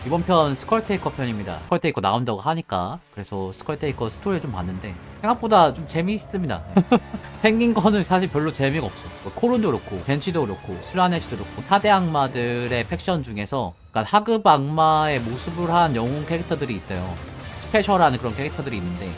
이번 편 스컬테이커 편입니다. 스컬테이커 나온다고 하니까 그래서 스컬테이커 스토리를 좀 봤는데 생각보다 좀 재미있습니다. 생긴 거는 사실 별로 재미가 없어. 뭐 코론도 그렇고 벤치도 그렇고 슬라네시도 그렇고 4대 악마들의 팩션 중에서 약간 하급 악마의 모습을 한 영웅 캐릭터들이 있어요. 스페셜한 그런 캐릭터들이 있는데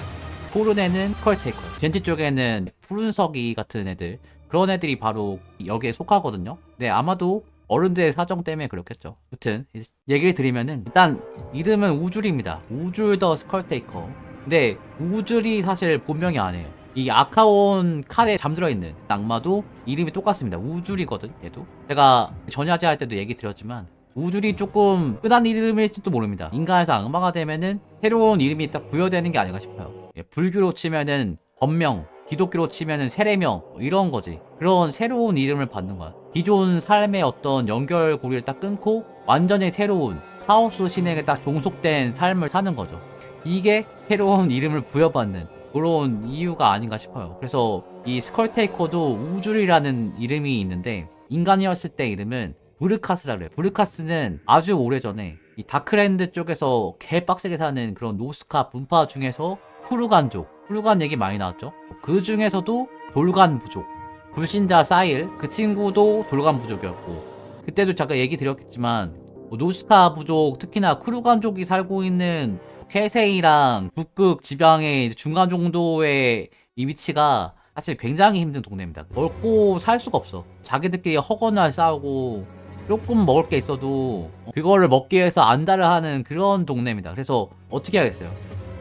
코론에는 스컬테이커, 벤치 쪽에는 푸른석이 같은 애들, 그런 애들이 바로 여기에 속하거든요. 네, 아마도 어른들의 사정 때문에 그렇겠죠. 아무튼 얘기를 드리면은 일단 이름은 우줄입니다. 우줄 더 스컬테이커. 근데 우줄이 사실 본명이 아니에요. 이 아카온 칼에 잠들어 있는 악마도 이름이 똑같습니다. 우줄이거든. 얘도 제가 전야제 할 때도 얘기 드렸지만 우줄이 조금 끈한 이름일지도 모릅니다. 인간에서 악마가 되면은 새로운 이름이 딱 부여되는 게 아닌가 싶어요. 불교로 치면은 법명, 기독교로 치면은 세례명 이런 거지. 그런 새로운 이름을 받는 거야. 기존 삶의 어떤 연결고리를 딱 끊고 완전히 새로운 카오스 신에게 딱 종속된 삶을 사는 거죠. 이게 새로운 이름을 부여받는 그런 이유가 아닌가 싶어요. 그래서 이 스컬테이커도 우줄이라는 이름이 있는데 인간이었을 때 이름은 브르카스라 그래요. 브르카스는 아주 오래전에 이 다크랜드 쪽에서 개빡세게 사는 그런 노스카 분파 중에서 푸르간 얘기 많이 나왔죠. 그 중에서도 돌간 부족, 불신자 사일, 그 친구도 돌간 부족이었고, 그때도 잠깐 얘기 드렸겠지만 노스카 부족, 특히나 쿠르간족이 살고 있는 쾌세이랑 북극 지방의 중간 정도의 이 위치가 사실 굉장히 힘든 동네입니다. 먹고 살 수가 없어. 자기들끼리 허거나 싸우고 조금 먹을 게 있어도 그거를 먹기 위해서 안달을 하는 그런 동네입니다. 그래서 어떻게 하겠어요?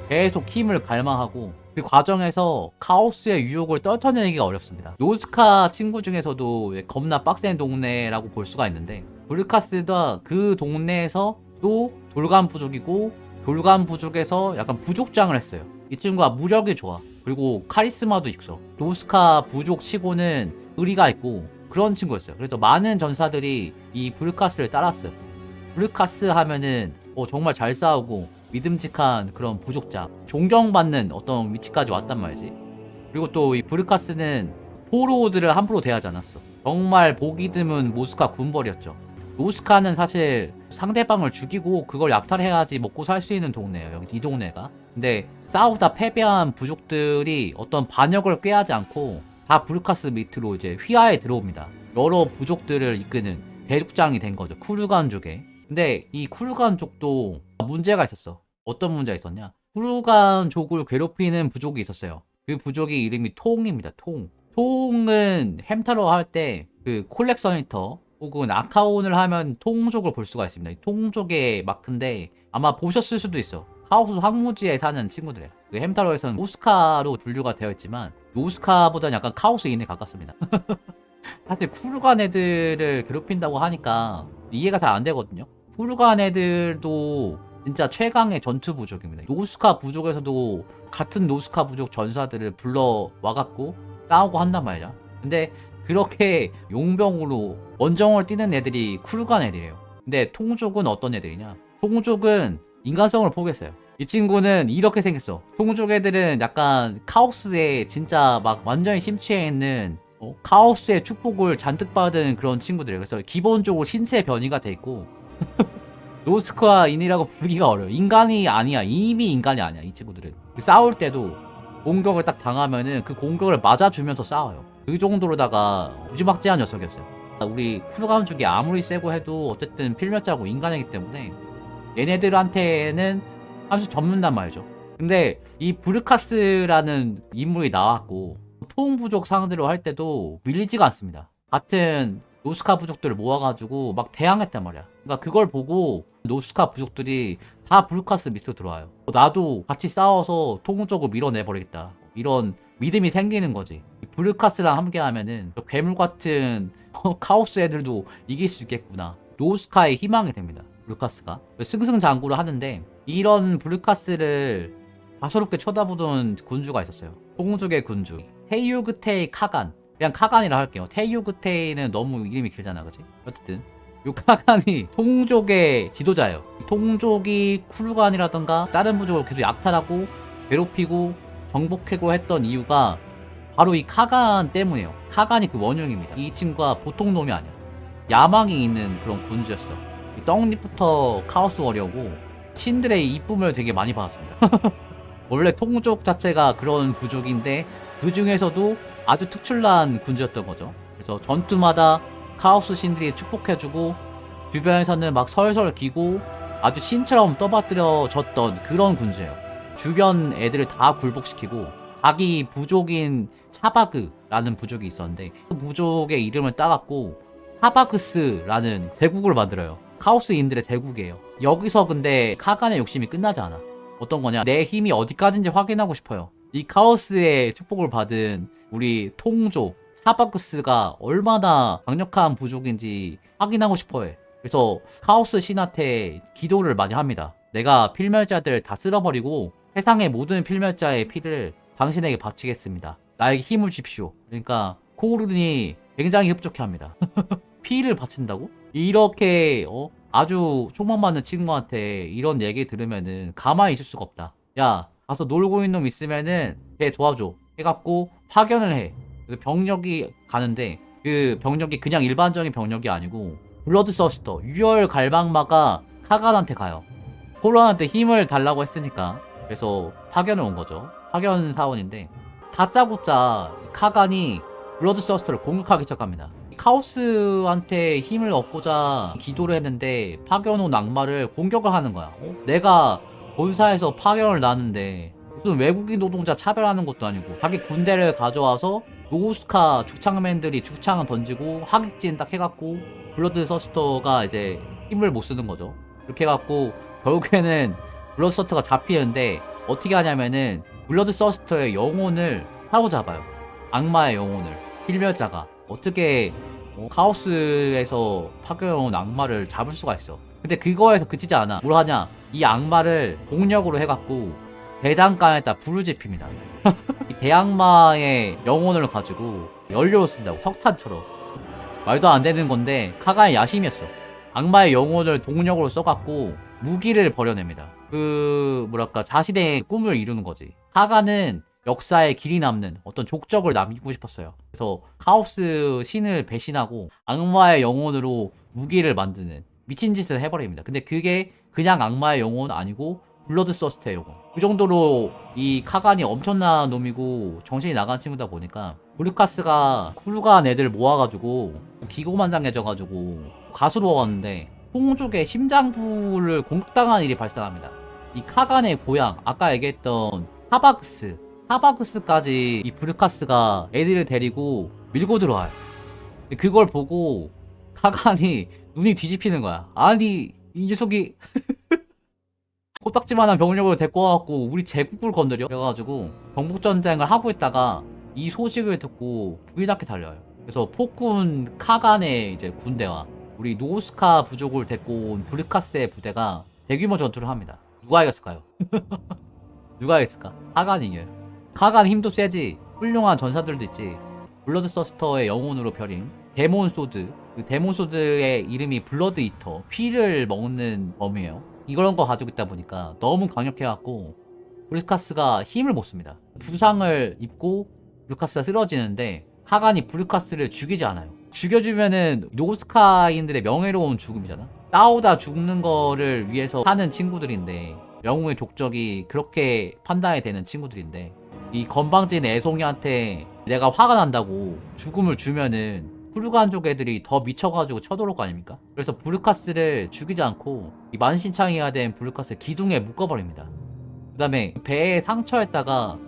계속 힘을 갈망하고 그 과정에서 카오스의 유혹을 떨쳐내기가 어렵습니다. 노스카 친구 중에서도 겁나 빡센 동네라고 볼 수가 있는데 브르카스가 그 동네에서 또 돌간 부족이고 돌간 부족에서 약간 부족장을 했어요. 이 친구가 무력이 좋아. 그리고 카리스마도 있어. 노스카 부족 치고는 의리가 있고 그런 친구였어요. 그래서 많은 전사들이 이 브르카스를 따랐어요. 브르카스 하면은 정말 잘 싸우고 믿음직한 그런 부족자, 존경받는 어떤 위치까지 왔단 말이지. 그리고 또 이 브르카스는 포로들을 함부로 대하지 않았어. 정말 보기 드문 모스카 군벌이었죠. 노스카는 사실 상대방을 죽이고 그걸 약탈해야지 먹고 살 수 있는 동네예요. 여기 이 동네가. 근데 싸우다 패배한 부족들이 어떤 반역을 꾀하지 않고 다 브르카스 밑으로 이제 휘하에 들어옵니다. 여러 부족들을 이끄는 대족장이 된 거죠. 쿠르간족에. 근데 이 쿠르간족도 문제가 있었어. 어떤 문제가 있었냐? 쿠르간족을 괴롭히는 부족이 있었어요. 그 부족이 이름이 통입니다. 통. 통은 햄타로 할 때 그 콜렉셔니터 혹은 아카온을 하면 통족을 볼 수가 있습니다. 통족의 마크인데 아마 보셨을 수도 있어. 카오스 황무지에 사는 친구들이에요. 그 햄타로에서는 노스카로 분류가 되어 있지만 노스카보다는 약간 카오스인에 가깝습니다. 사실 쿠르간 애들을 괴롭힌다고 하니까 이해가 잘 안 되거든요. 쿠르간 애들도 진짜 최강의 전투 부족입니다. 노스카 부족에서도 같은 노스카 부족 전사들을 불러 와갖고 싸우고 한단 말이야. 근데 그렇게 용병으로 원정을 뛰는 애들이 쿠르간 애들이에요. 근데 통족은 어떤 애들이냐? 통족은 인간성을 포기했어요. 이 친구는 이렇게 생겼어. 통족 애들은 약간 카오스에 진짜 막 완전히 심취해 있는 카오스의 축복을 잔뜩 받은 그런 친구들이에요. 그래서 기본적으로 신체 변이가 돼 있고 노스카인이라고 부르기가 어려워. 인간이 아니야. 이미 인간이 아니야. 이 친구들은 싸울 때도 공격을 딱 당하면은 그 공격을 맞아주면서 싸워요. 그 정도로다가 무지막지한 녀석이었어요. 우리 쿠르간족이 아무리 세고 해도 어쨌든 필멸자고 인간이기 때문에 얘네들한테는 아주 접는단 말이죠. 근데 이 브르카스라는 인물이 나왔고 통 부족 상대로 할 때도 밀리지가 않습니다. 같은 노스카 부족들을 모아가지고 막 대항했단 말이야. 그러니까 그걸 보고 노스카 부족들이 다 브르카스 밑으로 들어와요. 나도 같이 싸워서 통적으로 밀어내버리겠다. 이런 믿음이 생기는 거지. 브르카스랑 함께하면은 괴물 같은 카오스 애들도 이길 수 있겠구나. 노스카의 희망이 됩니다. 브르카스가 승승장구를 하는데 이런 브르카스를 다소롭게 쳐다보던 군주가 있었어요. 통족의 군주 테이유그테이 카간. 그냥 카간이라 할게요. 테이유그테이는 너무 이름이 길잖아, 그치? 어쨌든 요 카간이 통족의 지도자예요. 통족이 쿠르간이라던가 다른 부족을 계속 약탈하고 괴롭히고 정복하고 했던 이유가 바로 이 카간 때문이에요. 카간이 그 원흉입니다. 이 친구가 보통 놈이 아니야. 야망이 있는 그런 군주였어. 떡잎부터 카오스 워리어고 신들의 이쁨을 되게 많이 받았습니다. 원래 통족 자체가 그런 부족인데 그 중에서도 아주 특출난 군주였던 거죠. 그래서 전투마다 카오스 신들이 축복해주고 주변에서는 막 설설 기고 아주 신처럼 떠받들여졌던 그런 군주예요. 주변 애들을 다 굴복시키고 자기 부족인 차바그라는 부족이 있었는데 그 부족의 이름을 따갖고 차바그스라는 제국을 만들어요. 카오스인들의 제국이에요. 여기서 근데 카간의 욕심이 끝나지 않아. 어떤 거냐, 내 힘이 어디까지인지 확인하고 싶어요. 이 카오스의 축복을 받은 우리 통조 차바그스가 얼마나 강력한 부족인지 확인하고 싶어해. 그래서 카오스 신한테 기도를 많이 합니다. 내가 필멸자들 다 쓸어버리고 세상의 모든 필멸자의 피를 당신에게 바치겠습니다. 나에게 힘을 주십시오. 그러니까 코오른이 굉장히 흡족해합니다. 피를 바친다고? 이렇게 아주 촉망 많은 친구한테 이런 얘기 들으면은 가만히 있을 수가 없다. 야, 가서 놀고 있는 놈 있으면은 걔 도와줘 해갖고 파견을 해. 그래서 병력이 가는데 그 병력이 그냥 일반적인 병력이 아니고 블러드 서스터 유혈 갈망마가 카간한테 가요. 코로한테 힘을 달라고 했으니까. 그래서 파견을 온 거죠. 파견 사원인데 다짜고짜 카간이 블러드 서스터를 공격하기 시작합니다. 카오스한테 힘을 얻고자 기도를 했는데 파견 온 악마를 공격을 하는 거야. 내가 본사에서 파견을 나는데 무슨 외국인 노동자 차별하는 것도 아니고 자기 군대를 가져와서 노우스카 죽창맨들이 죽창을 던지고 하객진 딱 해갖고 블러드 서스터가 이제 힘을 못 쓰는 거죠. 이렇게 해갖고 결국에는 블러드 서스터가 잡히는데 어떻게 하냐면은 블러드 서스터의 영혼을 사로잡아요. 악마의 영혼을. 필멸자가 어떻게 카오스에서 파견온 악마를 잡을 수가 있어. 근데 그거에서 그치지 않아. 뭘 하냐, 이 악마를 공력으로 해갖고 대장간에다 불을 지핍니다. 이 대악마의 영혼을 가지고 연료를 쓴다고, 석탄처럼. 말도 안 되는 건데 카간의 야심이었어. 악마의 영혼을 동력으로 써갖고 무기를 버려냅니다. 뭐랄까, 자신의 꿈을 이루는 거지. 카간은 역사에 길이 남는 어떤 족적을 남기고 싶었어요. 그래서 카오스 신을 배신하고 악마의 영혼으로 무기를 만드는 미친 짓을 해버립니다. 근데 그게 그냥 악마의 영혼 아니고 블러드 서스터의 영혼. 그 정도로 이 카간이 엄청난 놈이고 정신이 나간 친구다 보니까 브루카스가 훌륭한 애들 모아가지고 기고만장해져가지고 가수로웠는데 통족의 심장부를 공격당한 일이 발생합니다. 이 카간의 고향, 아까 얘기했던 하바그스까지 이 브루카스가 애들을 데리고 밀고 들어와요. 그걸 보고 카간이 눈이 뒤집히는 거야. 아니, 이 녀석이 코딱지만한 병력을 데리고 와갖고 우리 제국을 건드려? 그래가지고 정복전쟁을 하고 있다가 이 소식을 듣고 불이 나게 달려요. 그래서 폭군 카간의 이제 군대와 우리 노우스카 부족을 데리고 온 브루카스의 부대가 대규모 전투를 합니다. 누가 이겼을까요? 누가 이겼을까? 카간이 이겨요. 카간 힘도 세지, 훌륭한 전사들도 있지. 블러드 서스터의 영혼으로 펴린 데몬 소드, 그 데몬 소드의 이름이 블러드 이터, 피를 먹는 범이에요. 이런 거 가지고 있다 보니까 너무 강력해갖고 브루카스가 힘을 못 씁니다. 부상을 입고 브루카스가 쓰러지는데 카간이 브루카스를 죽이지 않아요. 죽여주면은 노스카인들의 명예로운 죽음이잖아. 싸우다 죽는 거를 위해서 사는 친구들인데, 영웅의 족적이 그렇게 판단이 되는 친구들인데, 이 건방진 애송이한테 내가 화가 난다고 죽음을 주면은 훌륭한족 애들이 더 미쳐가지고 쳐들어올 거 아닙니까? 그래서 브루카스를 죽이지 않고 이 만신창이가 된 브루카스를 기둥에 묶어버립니다. 그 다음에 배에 상처에다가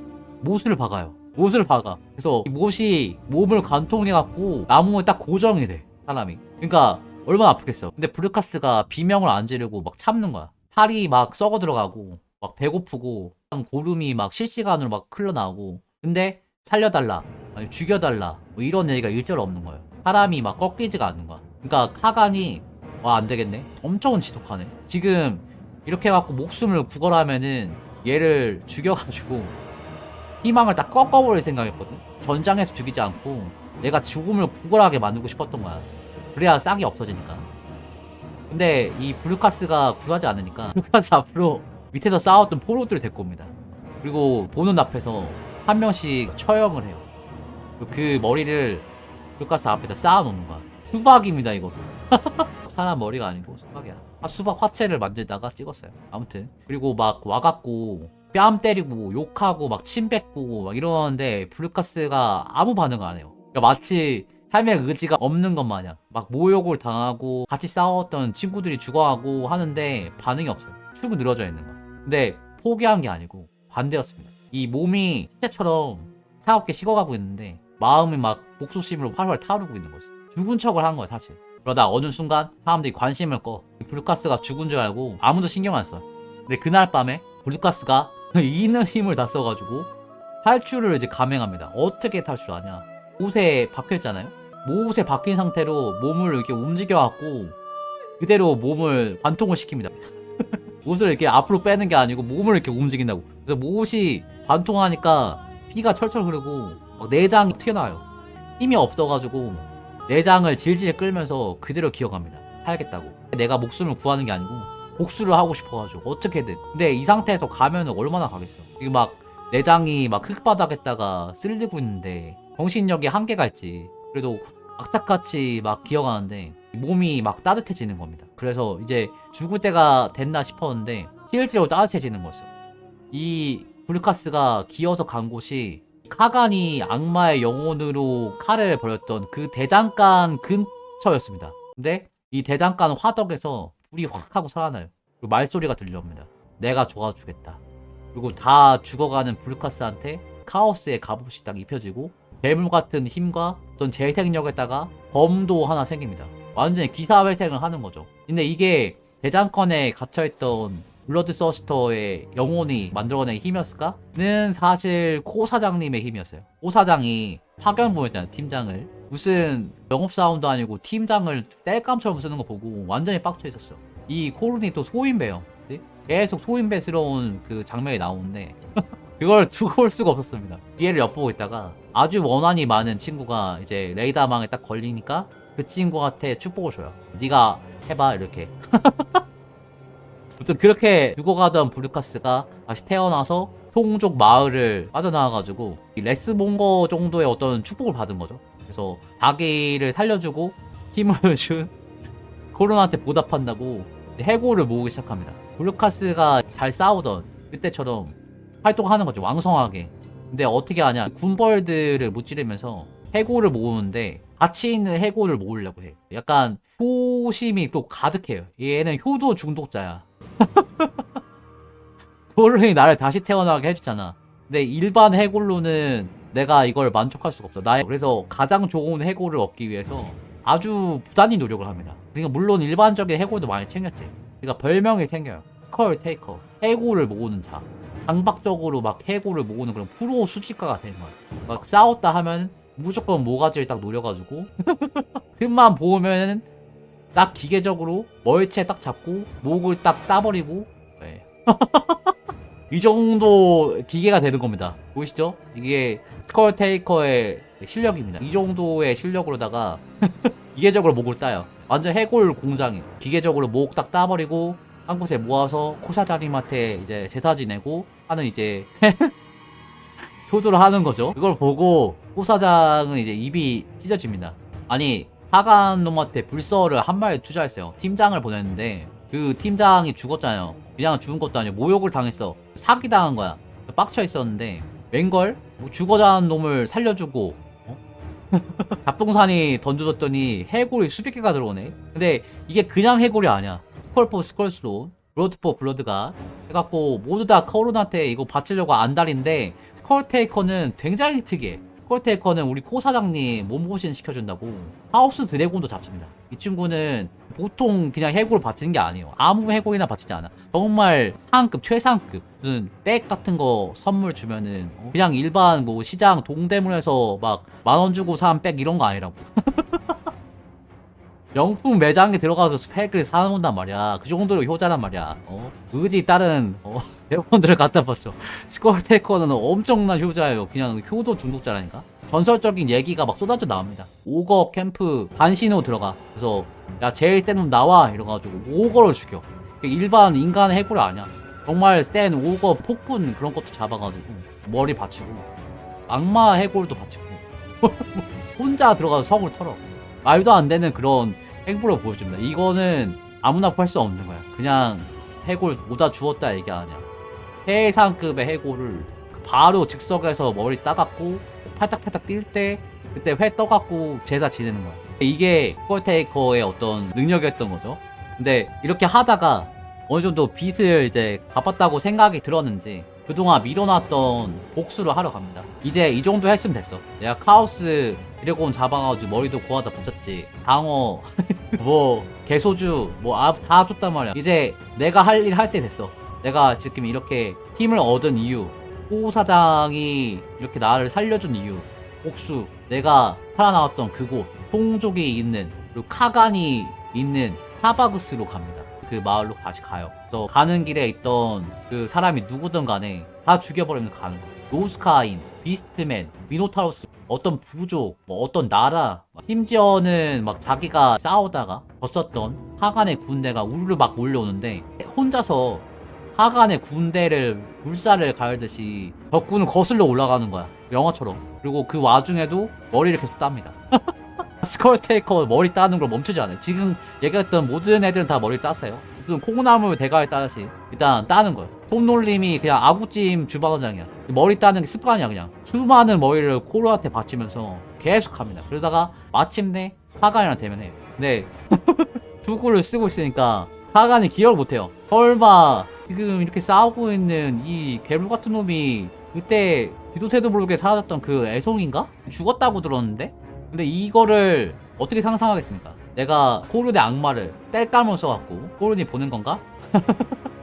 못을 박아요. 못을 박아. 그래서 이 못이 몸을 관통해갖고 나무에 딱 고정이 돼, 사람이. 그러니까 얼마나 아프겠어. 근데 브루카스가 비명을 안 지르고 막 참는 거야. 살이 막 썩어 들어가고 막 배고프고 고름이 막 실시간으로 막 흘러나오고. 근데 살려달라, 아니 죽여달라, 뭐 이런 얘기가 일절 없는 거예요. 사람이 막 꺾이지가 않는 거야. 그러니까 카간이 와, 안되겠네, 엄청 지독하네, 지금 이렇게 해갖고 목숨을 구걸하면은 얘를 죽여가지고 희망을 딱 꺾어버릴 생각이었거든. 전장에서 죽이지 않고 내가 죽음을 구걸하게 만들고 싶었던 거야. 그래야 싹이 없어지니까. 근데 이 브루카스가 굴하지 않으니까 브루카스 앞으로 밑에서 싸웠던 포로들을 데리고 옵니다. 그리고 보는 앞에서 한 명씩 처형을 해요. 그 머리를 브루카스 앞에다 쌓아놓는 거야. 수박입니다, 이것도. 사람 머리가 아니고 수박이야. 수박 화채를 만들다가 찍었어요. 아무튼 그리고 막 와갖고 뺨 때리고 욕하고 막 침 뱉고 막 이러는데 블루카스가 아무 반응을 안 해요. 그러니까 마치 삶의 의지가 없는 것 마냥 막 모욕을 당하고 같이 싸웠던 친구들이 죽어가고 하는데 반응이 없어요. 축 늘어져 있는 거. 근데 포기한 게 아니고 반대였습니다. 이 몸이 시체처럼 차갑게 식어가고 있는데 마음이 막 복수심으로 활활 타오르고 있는 거지. 죽은 척을 한 거야 사실. 그러다 어느 순간 사람들이 관심을 꺼. 블루카스가 죽은 줄 알고 아무도 신경 안 써. 근데 그날 밤에 블루카스가 있는 힘을 다 써가지고 탈출을 이제 감행합니다. 어떻게 탈출하냐? 옷에 박혀있잖아요. 옷에 박힌 상태로 몸을 이렇게 움직여갖고 그대로 몸을 관통을 시킵니다. 옷을 이렇게 앞으로 빼는 게 아니고 몸을 이렇게 움직인다고. 그래서 옷이 관통하니까 피가 철철 흐르고 막 내장이 튀어나와요. 힘이 없어가지고 내장을 질질 끌면서 그대로 기어갑니다. 살겠다고. 내가 목숨을 구하는 게 아니고 복수를 하고 싶어가지고 어떻게든. 근데 이 상태에서 가면 얼마나 가겠어. 이게 막 내장이 막 흙바닥에다가 쓸리고 있는데 정신력이 한계가 있지. 그래도 악착같이 막 기어가는데 몸이 막 따뜻해지는 겁니다. 그래서 이제 죽을 때가 됐나 싶었는데 실제로 따뜻해지는 거죠. 이 블루카스가 기어서 간 곳이 카간이 악마의 영혼으로 칼을 벌였던 그 대장간 근처였습니다. 근데 이 대장간 화덕에서 불이 확 하고 살아나요. 그리고 말소리가 들려옵니다. 내가 도와주겠다. 그리고 다 죽어가는 블루카스한테 카오스의 갑옷이 딱 입혀지고 괴물 같은 힘과 어떤 재생력에다가 범도 하나 생깁니다. 완전히 기사회생을 하는 거죠. 근데 이게 대장간에 갇혀있던 블러드서스터의 영혼이 만들어낸 힘이었을까?는 사실 코 사장님의 힘이었어요. 코 사장이 파견 보냈잖아요, 팀장을. 무슨 영업사원도 아니고 팀장을 땔감처럼 쓰는 거 보고 완전히 빡쳐 있었어. 이 코른이 또 소인배요. 그치? 계속 소인배스러운 그 장면이 나오는데 그걸 두고 올 수가 없었습니다. 기회를 엿보고 있다가 아주 원한이 많은 친구가 이제 레이더망에 딱 걸리니까 그 친구한테 축복을 줘요. 네가 해봐 이렇게. 아무튼 그렇게 죽어가던 블루카스가 다시 태어나서 통족 마을을 빠져나와가지고 레스몽거 정도의 어떤 축복을 받은 거죠. 그래서 자기를 살려주고 힘을 준 코론한테 보답한다고 해골을 모으기 시작합니다. 블루카스가 잘 싸우던 그때처럼 활동하는 거죠. 왕성하게. 근데 어떻게 하냐. 군벌들을 무찌르면서 해골을 모으는데 같이 있는 해골을 모으려고 해. 약간 효심이 또 가득해요. 얘는 효도 중독자야. 코른이 나를 다시 태어나게 해주잖아. 근데 일반 해골로는 내가 이걸 만족할 수가 없어. 그래서 가장 좋은 해골을 얻기 위해서 아주 부단히 노력을 합니다. 그러니까 물론 일반적인 해골도 많이 챙겼지. 그러니까 별명이 생겨요. 스컬 테이커. 해골을 모으는 자. 강박적으로 막 해골을 모으는 그런 프로 수집가가 되는 거야. 막 싸웠다 하면 무조건 모가지를 딱 노려가지고 틈만 보면은 딱 기계적으로 멀체 딱 잡고 목을 딱 따버리고 네. 이 정도 기계가 되는 겁니다. 보이시죠? 이게 스컬 테이커의 실력입니다. 이 정도의 실력으로다가 기계적으로 목을 따요. 완전 해골 공장이에요. 기계적으로 목 딱 따버리고 한 곳에 모아서 코사장님한테 이제 제사 지내고 하는 이제 효도를 하는 거죠. 그걸 보고 코사장은 이제 입이 찢어집니다. 아니 하간 놈한테 불서를 한 마리 투자했어요. 팀장을 보냈는데 그 팀장이 죽었잖아요. 그냥 죽은 것도 아니고 모욕을 당했어. 사기당한 거야. 빡쳐 있었는데 웬걸? 뭐 죽어자는 놈을 살려주고 잡동산이 던져줬더니 해골이 수백 개가 들어오네. 근데 이게 그냥 해골이 아니야. 스컬포 스컬스론, 블러드포 블러드가 해갖고 모두 다 코론한테 이거 바치려고 안달인데 스컬테이커는 굉장히 특이해. 스컬테이커는 우리 코 사장님 몸보신 시켜준다고 하우스 드래곤도 잡습니다. 이 친구는 보통 그냥 해골을 바치는 게 아니에요. 아무 해골이나 바치지 않아. 정말 상급 최상급 무슨 백 같은 거 선물 주면은 그냥 일반 뭐 시장 동대문에서 막 10,000원 주고 산 백 이런 거 아니라고. 명품 매장에 들어가서 팩을 사놓는단 말이야. 그 정도로 효자란 말이야. 의지 따른 대본들을 갖다 봤죠. 스컬테이커는 엄청난 효자예요. 그냥 효도 중독자라니까. 전설적인 얘기가 막 쏟아져 나옵니다. 오거 캠프 단신호 들어가. 그래서 야 제일 센 놈 나와 이래가지고 오거를 죽여. 일반 인간 해골 아니야. 정말 센 오거 폭군 그런 것도 잡아가지고 머리 받치고 악마 해골도 받치고 혼자 들어가서 성을 털어. 말도 안 되는 그런 행보를 보여줍니다. 이거는 아무나 구할 수 없는 거야. 그냥 해골 모다 주웠다 얘기 아니야. 해상급의 해골을 바로 즉석에서 머리 따갖고 팔딱팔딱 뛸 때 그때 회 떠갖고 제사 지내는 거야. 이게 스컬테이커의 어떤 능력이었던 거죠. 근데 이렇게 하다가 어느 정도 빚을 이제 갚았다고 생각이 들었는지 그동안 밀어놨던 복수를 하러 갑니다. 이제 이 정도 했으면 됐어. 내가 카오스 드래곤 잡아가지고 머리도 고하다 붙였지. 방어 뭐 개소주 뭐 다 줬단 말이야. 이제 내가 할 일 할 때 됐어. 내가 지금 이렇게 힘을 얻은 이유, 호 사장이 이렇게 나를 살려준 이유, 복수, 내가 살아나왔던 그곳, 통족이 있는 그리고 카간이 있는 하바그스로 갑니다. 그 마을로 다시 가요. 그래서 가는 길에 있던 그 사람이 누구든 간에 다 죽여버리면서 가는 거예요. 노스카인, 비스트맨, 미노타우스, 어떤 부족, 뭐 어떤 나라, 심지어는 막 자기가 싸우다가 졌었던 하간의 군대가 우르르 막 몰려오는데 혼자서 하간의 군대를 물살을 가르듯이 적군을 거슬러 올라가는 거야. 영화처럼. 그리고 그 와중에도 머리를 계속 땁니다. 스컬테이커 머리 따는 걸 멈추지 않아요. 지금 얘기했던 모든 애들은 다 머리 땄어요. 무슨 콩나물 대가에 따듯이 일단 따는 거예요. 손놀림이 그냥 아구찜 주방장이야. 머리 따는 게 습관이야. 그냥 수많은 머리를 코르한테 바치면서 계속 합니다. 그러다가 마침내 카간이랑 대면해요. 근데 투구를 쓰고 있으니까 카간이 기억을 못해요. 설마 지금 이렇게 싸우고 있는 이 괴물 같은 놈이 그때 뒤도 새도 모르게 사라졌던 그 애송인가? 죽었다고 들었는데? 근데 이거를 어떻게 상상하겠습니까? 내가 코르의 악마를 뗄감을 써갖고 코르니 보는 건가?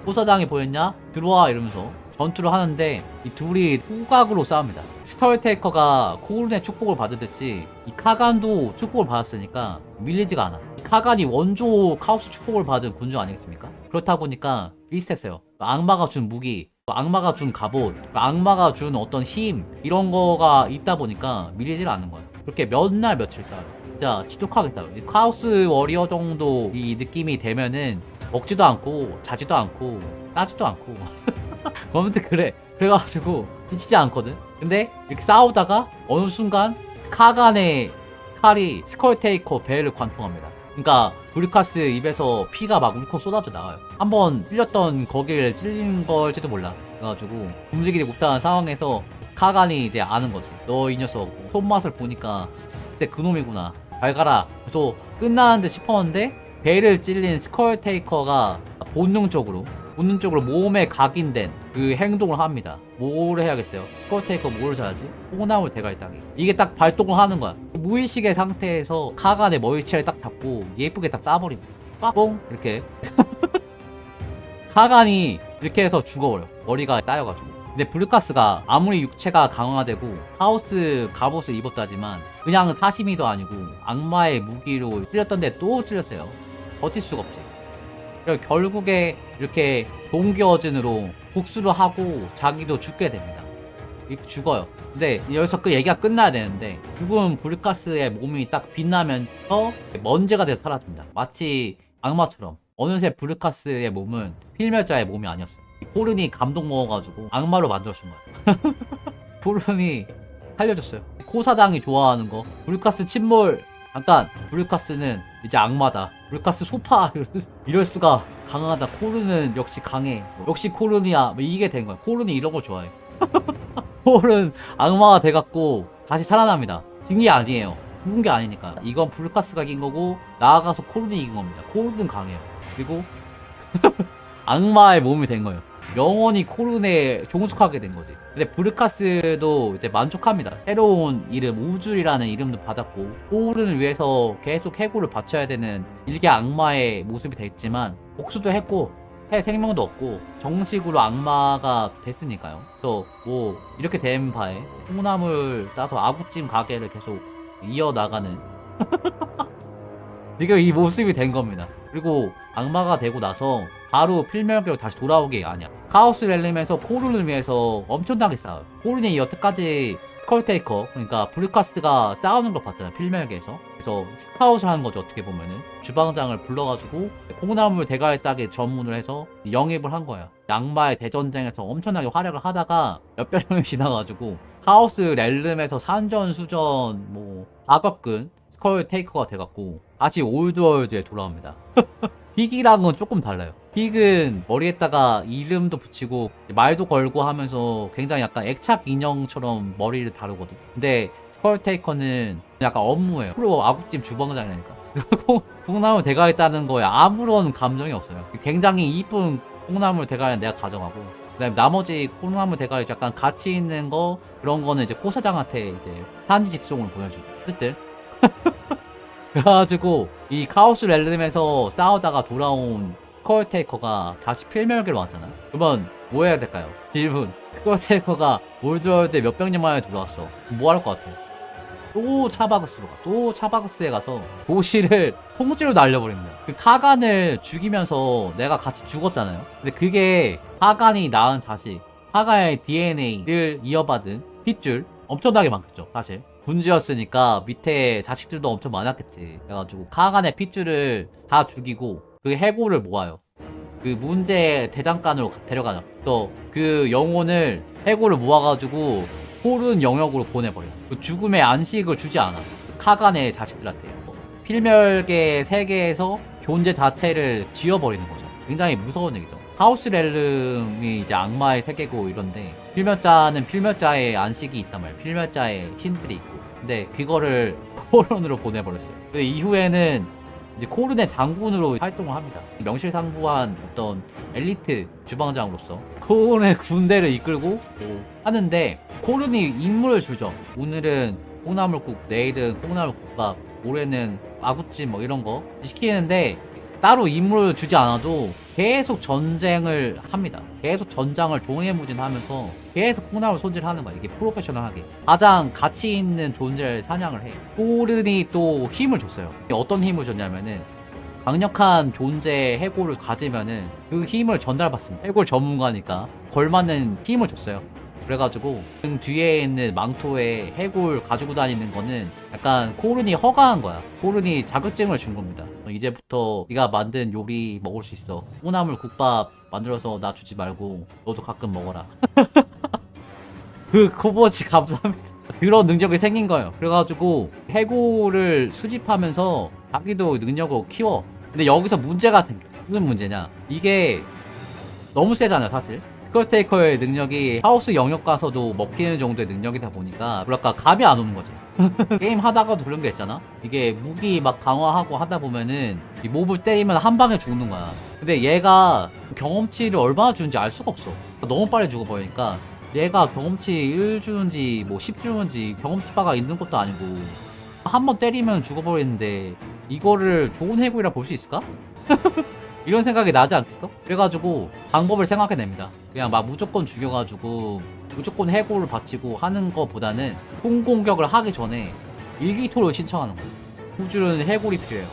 호사장이 보였냐? 들어와 이러면서 전투를 하는데 이 둘이 호각으로 싸웁니다. 스컬테이커가 코르의 축복을 받으듯이 이 카간도 축복을 받았으니까 밀리지가 않아. 이 카간이 원조 카오스 축복을 받은 군주 아니겠습니까? 그렇다 보니까 비슷했어요. 악마가 준 무기, 악마가 준 갑옷, 악마가 준 어떤 힘 이런 거가 있다 보니까 밀리질 않는 거예요. 그렇게 몇 날 며칠 싸워요. 진짜 지독하게 싸워요. 카오스 워리어 정도 이 느낌이 되면은 먹지도 않고 자지도 않고 따지도 않고 아무튼 그래. 그래가지고 지치지 않거든. 근데 이렇게 싸우다가 어느 순간 카간의 칼이 스컬테이커 배를 관통합니다. 그러니까 브리카스 입에서 피가 막 울컥 쏟아져 나와요. 한번 찔렸던 거기를 찔린 걸지도 몰라. 그래가지고 움직이지 못하는 상황에서 카간이 이제 아는 거지. 너 이 녀석 손맛을 보니까 그때 그놈이구나. 잘 가라. 그래서 끝나는데 싶었는데 배를 찔린 스컬테이커가 본능적으로 몸에 각인된 그 행동을 합니다. 뭘 해야겠어요? 스컬테이커 뭘 사야지? 콩나물 대가리 따기. 이게 딱 발동을 하는 거야. 무의식의 상태에서 카간의 머리채를 딱 잡고 예쁘게 딱 따버립니다. 빡뽕 이렇게 카간이 이렇게 해서 죽어버려. 머리가 따여가지고. 근데 브루카스가 아무리 육체가 강화되고 카오스 갑옷을 입었다지만 그냥 사시미도 아니고 악마의 무기로 찔렸던데 또 찔렸어요. 버틸 수가 없지. 그리고 결국에 이렇게 동기어진으로 복수를 하고 자기도 죽게 됩니다. 이렇게 죽어요. 근데 여기서 그 얘기가 끝나야 되는데 죽은 브루카스의 몸이 딱 빛나면서 먼지가 돼서 사라집니다. 마치 악마처럼. 어느새 브루카스의 몸은 필멸자의 몸이 아니었어. 코른이 감동 먹어가지고 악마로 만들어준 거야. 코른이 살려줬어요. 코사장이 좋아하는 거 브루카스 침몰. 잠깐 브루카스는 이제 악마다. 브루카스 소파 이럴 수가. 강하다. 코른은 역시 강해. 역시 코른이야. 뭐 이게 된 거야. 코른이 이런 거 좋아해. 코른 악마가 돼갖고 다시 살아납니다. 진 게 아니에요. 죽은 게 아니니까. 이건 브루카스가 이긴 거고 나아가서 코른이 이긴 겁니다. 코른은 강해요. 그리고 악마의 몸이 된 거예요. 영원히 코른에 종속하게 된 거지. 근데 브루카스도 이제 만족합니다. 새로운 이름, 우줄이라는 이름도 받았고, 코른을 위해서 계속 해고를 바쳐야 되는 일개 악마의 모습이 됐지만, 복수도 했고, 새 생명도 얻고, 정식으로 악마가 됐으니까요. 그래서 뭐, 이렇게 된 바에, 콩나물 따서 아구찜 가게를 계속 이어나가는, 지금 이 모습이 된 겁니다. 그리고 악마가 되고 나서 바로 필멸계로 다시 돌아오게 아니야. 카오스 렐름에서 코른을 위해서 엄청나게 싸워요. 코른이 여태까지 스컬테이커, 그러니까 브루카스가 싸우는 걸 봤잖아요. 필멸계에서. 그래서 스카웃을 하는 거죠. 어떻게 보면은 주방장을 불러가지고 콩나물 대가리 따기 전문을 해서 영입을 한 거예요. 악마의 대전쟁에서 엄청나게 활약을 하다가 몇백 년이 지나가지고 카오스 렐름에서 산전수전 뭐 다 겪은 스컬 테이커가 돼갖고 다시 올드월드에 돌아옵니다. 픽이랑은 조금 달라요. 픽은 머리에다가 이름도 붙이고 말도 걸고 하면서 굉장히 약간 액착 인형처럼 머리를 다루거든. 근데 스컬 테이커는 약간 업무예요. 프로 아구찜 주방장이라니까. 콩나물 대가리 따는 거에 아무런 감정이 없어요. 굉장히 이쁜 콩나물 대가리는 내가 가져가고, 그다음에 나머지 콩나물 대가리 약간 가치 있는 거 그런 거는 이제 코 사장한테 이제 산지 직송을 보내주고 뜻들. 그래가지고 이 카오스 렐름에서 싸우다가 돌아온 스컬테이커가 다시 필멸계로 왔잖아. 그러면 뭐 해야 될까요? 질문. 스컬테이커가 올드월드에 몇백 년 만에 돌아왔어. 뭐 할 것 같아? 또 차바그스로 가. 또 차바그스에 가서 도시를 통째로 날려버립니다. 그 카간을 죽이면서 내가 같이 죽었잖아요. 근데 그게 카간이 낳은 자식, 카간의 DNA를 이어받은 핏줄 엄청나게 많겠죠, 사실. 군주였으니까 밑에 자식들도 엄청 많았겠지. 그래가지고 카간의 핏줄을 다 죽이고 그 해골을 모아요. 그 문제 대장간으로 데려가죠. 또 그 영혼을 해골을 모아가지고 호른 영역으로 보내버려요. 그 죽음의 안식을 주지 않아. 그 카간의 자식들한테. 필멸계 세계에서 존재 자체를 지워버리는 거죠. 굉장히 무서운 얘기죠. 하우스 렐름이 이제 악마의 세계고 이런데, 필멸자는 필멸자의 안식이 있단 말이에요. 필멸자의 신들이 있고. 근데 그거를 코론으로 보내버렸어요. 그 이후에는 이제 코른의 장군으로 활동을 합니다. 명실상부한 어떤 엘리트 주방장으로서 코른의 군대를 이끌고 하는데, 코른이 임무를 주죠. 오늘은 콩나물국, 내일은 콩나물국밥, 올해는 아구찜 뭐 이런 거 시키는데, 따로 임무를 주지 않아도 계속 전쟁을 합니다. 계속 전장을 종횡무진하면서 계속 콩나물 손질하는 거야. 이게 프로페셔널하게 가장 가치 있는 존재를 사냥을 해. 코른이 또 힘을 줬어요. 어떤 힘을 줬냐면은, 강력한 존재 해골을 가지면은 그 힘을 전달받습니다. 해골 전문가니까 걸맞는 힘을 줬어요. 그래가지고 등 뒤에 있는 망토에 해골 가지고 다니는 거는 약간 코른이 허가한 거야. 코른이 자격증을 준 겁니다. 이제부터 네가 만든 요리 먹을 수 있어. 콩나물 국밥 만들어서 나 주지 말고 너도 가끔 먹어라. 그 코버워치 감사합니다. 그런 능력이 생긴 거예요. 그래가지고 해골을 수집하면서 자기도 능력을 키워. 근데 여기서 문제가 생겨. 무슨 문제냐? 이게 너무 세잖아요, 사실. 스컬테이커의 능력이 하우스 영역 가서도 먹히는 정도의 능력이다 보니까 뭐랄까 감이 안 오는 거죠. 게임 하다가도 그런 게 있잖아. 이게 무기 막 강화하고 하다 보면은 이 몹을 때리면 한 방에 죽는 거야. 근데 얘가 경험치를 얼마나 주는지 알 수가 없어. 너무 빨리 죽어버리니까 얘가 경험치 1 주는지 뭐 10 주는지 경험치 바가 있는 것도 아니고 한 번 때리면 죽어버리는데 이거를 좋은 해골이라 볼 수 있을까? 이런 생각이 나지 않겠어? 그래가지고 방법을 생각해냅니다. 그냥 막 무조건 죽여가지고 무조건 해골을 바치고 하는 것보다는 총공격을 하기 전에 일기토를 신청하는 거예요. 후줄은 해골이 필요해요.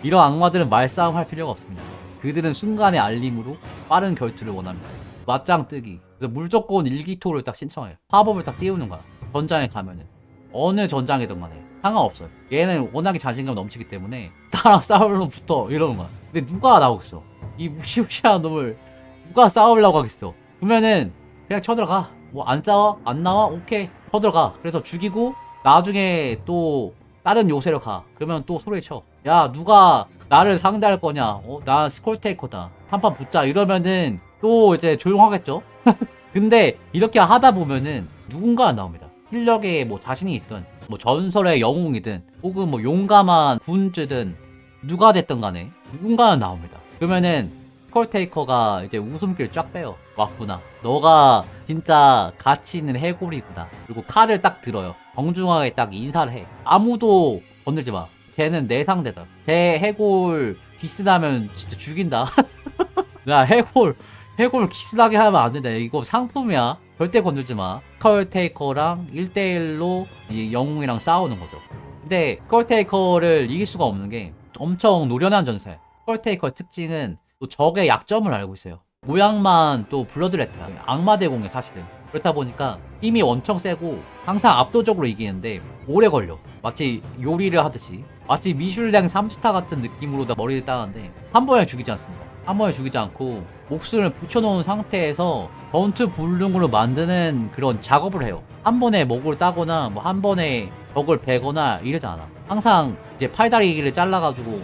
이런 악마들은 말싸움 할 필요가 없습니다. 그들은 순간의 알림으로 빠른 결투를 원합니다. 맞짱 뜨기. 그래서 무조건 일기토를 딱 신청해요. 화법을 딱 띄우는 거야. 전장에 가면은. 어느 전장이든 간에 상관없어요. 얘는 워낙에 자신감 넘치기 때문에 나랑 싸우려면 붙어 이러는 거야. 근데 누가 나오겠어? 이 무시무시한 놈을 누가 싸우려고 하겠어? 그러면은 그냥 쳐들어가. 뭐 안 싸워? 안 나와? 오케이 쳐들어가. 그래서 죽이고 나중에 또 다른 요새로 가. 그러면 또 소리쳐. 야 누가 나를 상대할 거냐? 나 스콜테이커다. 한판 붙자. 이러면은 또 이제 조용하겠죠? 근데 이렇게 하다 보면은 누군가 나옵니다. 실력에 뭐 자신이 있든 뭐 전설의 영웅이든 혹은 뭐 용감한 군주든 누가 됐든 간에 누군가는 나옵니다. 그러면은 스컬테이커가 이제 웃음길 쫙 빼요. 왔구나. 너가 진짜 가치 있는 해골이구나. 그리고 칼을 딱 들어요. 정중하게 딱 인사를 해. 아무도 건들지 마. 쟤는 내 상대다. 쟤 해골 기스나면 진짜 죽인다. 나 해골 기스나게 하면 안 된다. 이거 상품이야. 절대 건들지 마. 스컬테이커랑 1대1로 이 영웅이랑 싸우는 거죠. 근데 스컬테이커를 이길 수가 없는 게 엄청 노련한 전사예요. 스컬테이커의 특징은 또 적의 약점을 알고 있어요. 모양만 또 블러드레트야. 악마 대공이에요, 사실은. 그렇다 보니까 힘이 엄청 세고 항상 압도적으로 이기는데 오래 걸려. 마치 요리를 하듯이. 마치 미슐랭 3스타 같은 느낌으로 다 머리를 따는데 한 번에 죽이지 않습니다. 한 번에 죽이지 않고 목숨을 붙여놓은 상태에서 전투 불능으로 만드는 그런 작업을 해요. 한 번에 목을 따거나 뭐 한 번에 적을 베거나 이러지 않아. 항상 이제 팔다리를 잘라가지고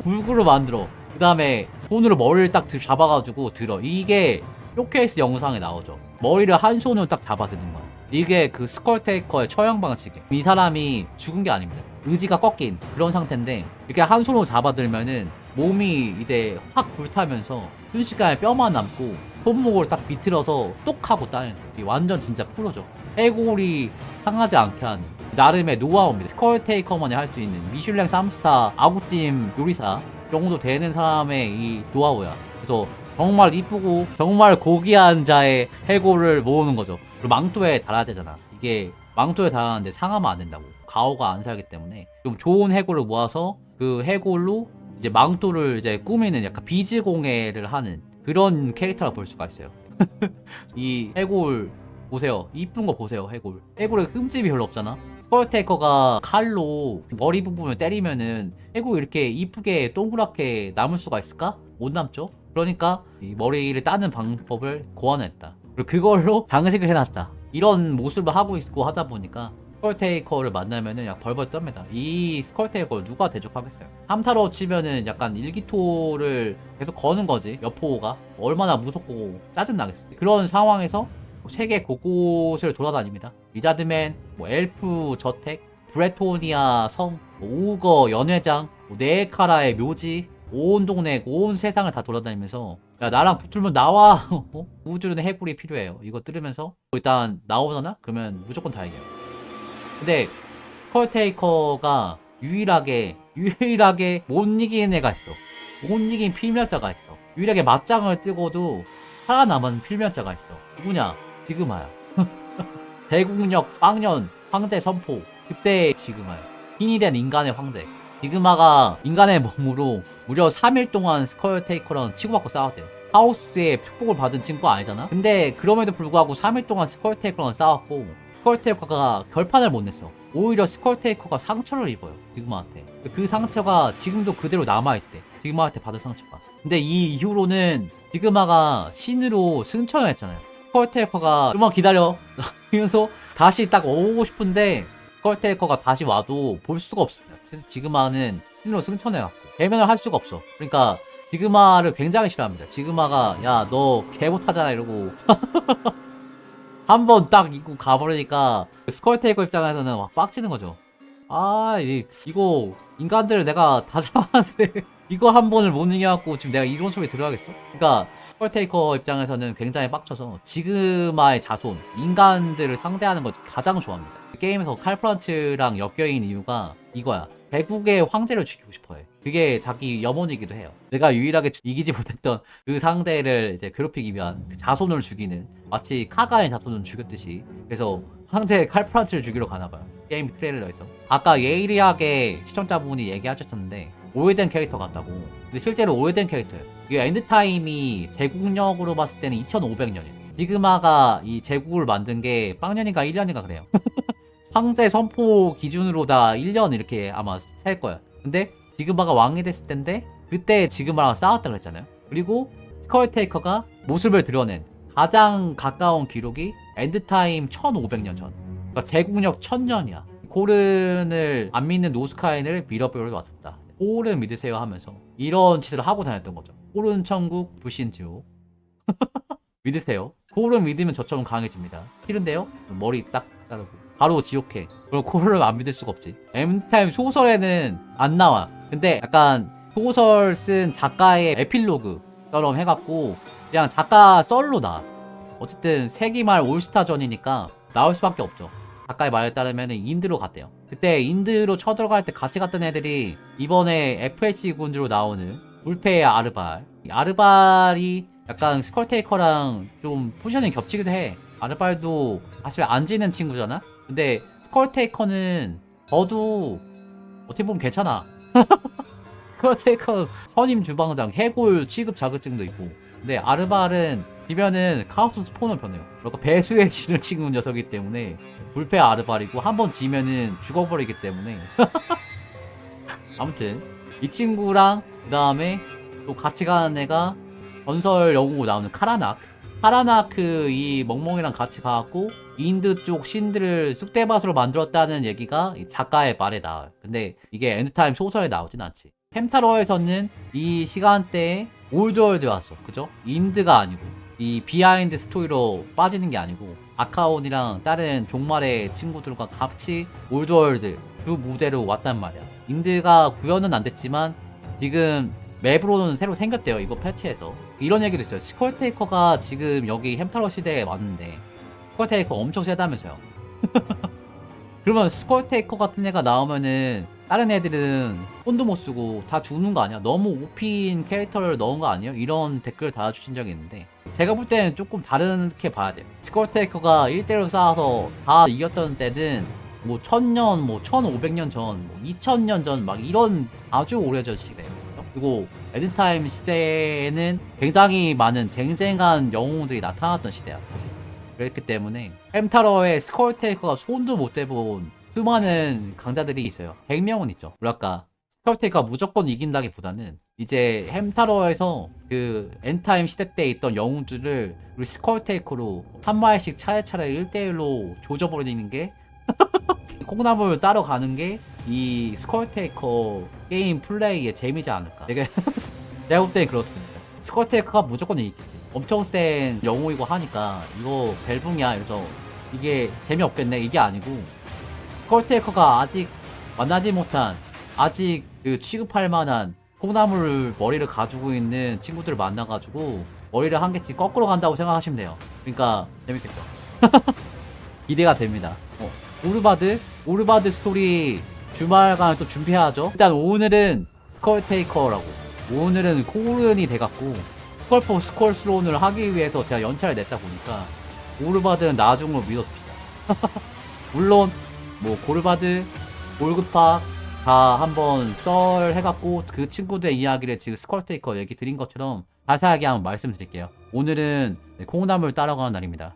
불구를 만들어. 그 다음에 손으로 머리를 딱 잡아가지고 들어. 이게 쇼케이스 영상에 나오죠. 머리를 한 손으로 딱 잡아드는 거야. 이게 그 스컬테이커의 처형 방식이에요. 이 사람이 죽은 게 아닙니다. 의지가 꺾인 그런 상태인데 이렇게 한 손으로 잡아들면은 몸이 이제 확 불타면서 순식간에 뼈만 남고 손목을 딱 비틀어서 똑 하고 따는 거예요. 완전 진짜 프로죠. 해골이 상하지 않게 하는 나름의 노하우입니다. 스컬테이커만이 할 수 있는 미슐랭 3스타 아구찜 요리사 정도 되는 사람의 이 노하우야. 그래서 정말 이쁘고 정말 고귀한 자의 해골을 모으는 거죠. 그리고 망토에 달아야 되잖아. 이게 망토에 달았는데 상하면 안 된다고. 가오가 안 살기 때문에 좀 좋은 해골을 모아서 그 해골로 이제 망토를 이제 꾸미는 약간 비즈공예를 하는 그런 캐릭터라 볼 수가 있어요. 이 해골 보세요. 이쁜 거 보세요. 해골. 해골에 흠집이 별로 없잖아. 스컬테이커가 칼로 머리 부분을 때리면은 해골 이렇게 이쁘게 동그랗게 남을 수가 있을까? 못 남죠. 그러니까 이 머리를 따는 방법을 고안했다. 그리고 그걸로 장식을 해놨다. 이런 모습을 하고 있고 하다 보니까 스컬테이커를 만나면은 약 벌벌 떱니다. 이 스컬테이커를 누가 대적하겠어요? 함타로 치면은 약간 일기토를 계속 거는 거지. 여포가 얼마나 무섭고 짜증나겠어. 그런 상황에서 세계 곳곳을 돌아다닙니다. 리자드맨, 엘프 저택, 브레토니아 섬, 오거 연회장, 네카라의 묘지, 온 동네, 온 세상을 다 돌아다니면서 야 나랑 붙으면 나와. 우주는 해골이 필요해요. 이거 들으면서 일단 나오잖아? 그러면 무조건 다 이겨요. 근데 스컬테이커가 유일하게 못 이기는 애가 있어. 못 이긴 필멸자가 있어. 유일하게 맞짱을 뜨고도 살아남은 필멸자가 있어. 누구냐? 지그마야. 대국력 빵년 황제 선포. 그때 지그마야. 신이 된 인간의 황제. 지그마가 인간의 몸으로 무려 3일 동안 스컬테이커랑 치고받고 싸웠대요. 하우스의 축복을 받은 친구가 아니잖아? 근데 그럼에도 불구하고 3일 동안 스컬테이커랑 싸웠고 스컬테이커가 결판을 못 냈어. 오히려 스컬테이커가 상처를 입어요. 지그마한테. 그 상처가 지금도 그대로 남아있대. 지그마한테 받은 상처가. 근데 이 이후로는 지그마가 신으로 승천을 했잖아요. 스컬테이커가 좀만 기다려 이러면서 다시 딱 오고 싶은데 스컬테이커가 다시 와도 볼 수가 없습니다. 그래서 지그마는 신으로 승천해갖고 대면을 할 수가 없어. 그러니까 지그마를 굉장히 싫어합니다. 지그마가 야 너 개 못하잖아 이러고 한번 딱 입고 가버리니까 스컬테이커 입장에서는 막 빡치는 거죠. 아 이거 인간들을 내가 다 잡았는데 이거 한 번을 못 이겨갖고 지금 내가 이런 소리 들어야겠어? 그러니까 스컬테이커 입장에서는 굉장히 빡쳐서 지그마의 자손 인간들을 상대하는 걸 가장 좋아합니다. 게임에서 칼프란츠랑 엮여있는 이유가 이거야. 대국의 황제를 죽이고 싶어해. 그게 자기 염원이기도 해요. 내가 유일하게 이기지 못했던 그 상대를 이제 괴롭히기 위한 그 자손을 죽이는, 마치 카가의 자손을 죽였듯이. 그래서 황제 칼프란츠를 죽이러 가나봐요. 게임 트레일러에서. 아까 예리하게 시청자분이 얘기하셨는데 오래된 캐릭터 같다고. 근데 실제로 오래된 캐릭터예요. 이게 엔드타임이 제국력으로 봤을 때는 2500년이에요. 지그마가 이 제국을 만든 게 빵년인가 1년인가 그래요. 황제 선포 기준으로 다 1년 이렇게 아마 셀 거야. 근데 지그마가 왕이 됐을 텐데 그때 지그마랑 싸웠다 그랬잖아요. 그리고 스컬테이커가 모습을 드러낸 가장 가까운 기록이 엔드타임 1500년 전. 그러니까 제국력 1000년이야. 고른을 안 믿는 노스카인을 밀어버리러 왔었다. 고른 믿으세요 하면서 이런 짓을 하고 다녔던 거죠. 고른 천국 불신지옥. 믿으세요. 고른 믿으면 저처럼 강해집니다. 싫은데요? 머리 딱 자르고 바로 지옥해. 그럼 고른을 안 믿을 수가 없지. 엔드타임 소설에는 안 나와. 근데 약간 소설 쓴 작가의 에필로그처럼 해갖고 그냥 작가 썰로 나. 어쨌든 세기말 올스타전이니까 나올 수밖에 없죠. 작가의 말에 따르면 인드로 갔대요. 그때 인드로 쳐들어갈 때 같이 갔던 애들이 이번에 FHC 군주로 나오는 불패의 아르발. 아르발이 약간 스컬테이커랑 좀 포지션이 겹치기도 해. 아르발도 사실 안 지는 친구잖아? 근데 스컬테이커는 저도 어떻게 보면 괜찮아. 스컬테이커 선임 주방장 해골 취급 자격증도 있고. 근데 아르발은 지면은 카오스 스포너 변해요. 그러니까 배수의 진을 찍는 녀석이기 때문에 불패 아르발이고 한번 지면은 죽어버리기 때문에. 아무튼 이 친구랑 그 다음에 또 같이 가는 애가 전설 영웅으로 나오는 카라낙. 파라나크 이 멍멍이랑 같이 가갖고 인드 쪽 신들을 쑥대밭으로 만들었다는 얘기가 이 작가의 말에 나와요. 근데 이게 엔드타임 소설에 나오진 않지. 햄타로에서는 이 시간대에 올드월드 왔어. 그죠? 인드가 아니고 이 비하인드 스토리로 빠지는 게 아니고 아카온이랑 다른 종말의 친구들과 같이 올드월드 주 무대로 왔단 말이야. 인드가 구현은 안 됐지만 지금 맵으로는 새로 생겼대요. 이거 패치에서. 이런 얘기도 있어요. 스컬테이커가 지금 여기 햄타로 시대에 왔는데 스컬테이커 엄청 세다면서요. 그러면 스컬테이커 같은 애가 나오면은 다른 애들은 손도 못 쓰고 다 죽는 거 아니야? 너무 OP인 캐릭터를 넣은 거 아니에요? 이런 댓글 달아주신 적이 있는데 제가 볼 때는 조금 다르게 봐야 돼요. 스컬테이커가 1대1로 싸워서 다 이겼던 때는 뭐 1000년, 뭐 1500년 전, 뭐 2000년 전 막 이런 아주 오래전 시대예요. 그리고 엔드타임 시대에는 굉장히 많은 쟁쟁한 영웅들이 나타났던 시대야. 그랬기 때문에 햄타러의 스컬테이커가 손도 못 대본 수많은 강자들이 있어요. 100명은 있죠. 뭐랄까 스컬테이커가 무조건 이긴다기보다는 이제 햄타러에서 그 엔타임 시대 때 있던 영웅들을 우리 스컬테이커로 한 마리씩 차례차례 1대1로 조져버리는 게 콩나물 따러 가는 게 이 스컬테이커 게임 플레이의 재미지 않을까. 내가 볼 때는 그렇습니다. 스컬테이커가 무조건 이기겠지. 엄청 센 영웅이고 하니까 이거 벨붕이야. 그래서 이게 재미없겠네. 이게 아니고 스컬테이커가 아직 만나지 못한 아직 그 취급할 만한 콩나물 머리를 가지고 있는 친구들을 만나가지고 머리를 한 개씩 거꾸로 간다고 생각하시면 돼요. 그러니까 재밌겠죠. 기대가 됩니다. 오르바드 스토리 주말간 또 준비해야죠. 일단 오늘은 스컬테이커라고. 오늘은 코른이 돼갖고 스컬포 스컬스론을 하기 위해서 제가 연차를 냈다 보니까 오르바드는 나중으로 믿어줍시다. 물론 뭐 고르바드, 올그파 다 한번 썰 해갖고 그 친구들의 이야기를 지금 스컬테이커 얘기 드린 것처럼 자세하게 한번 말씀드릴게요. 오늘은 콩나물 따라가는 날입니다.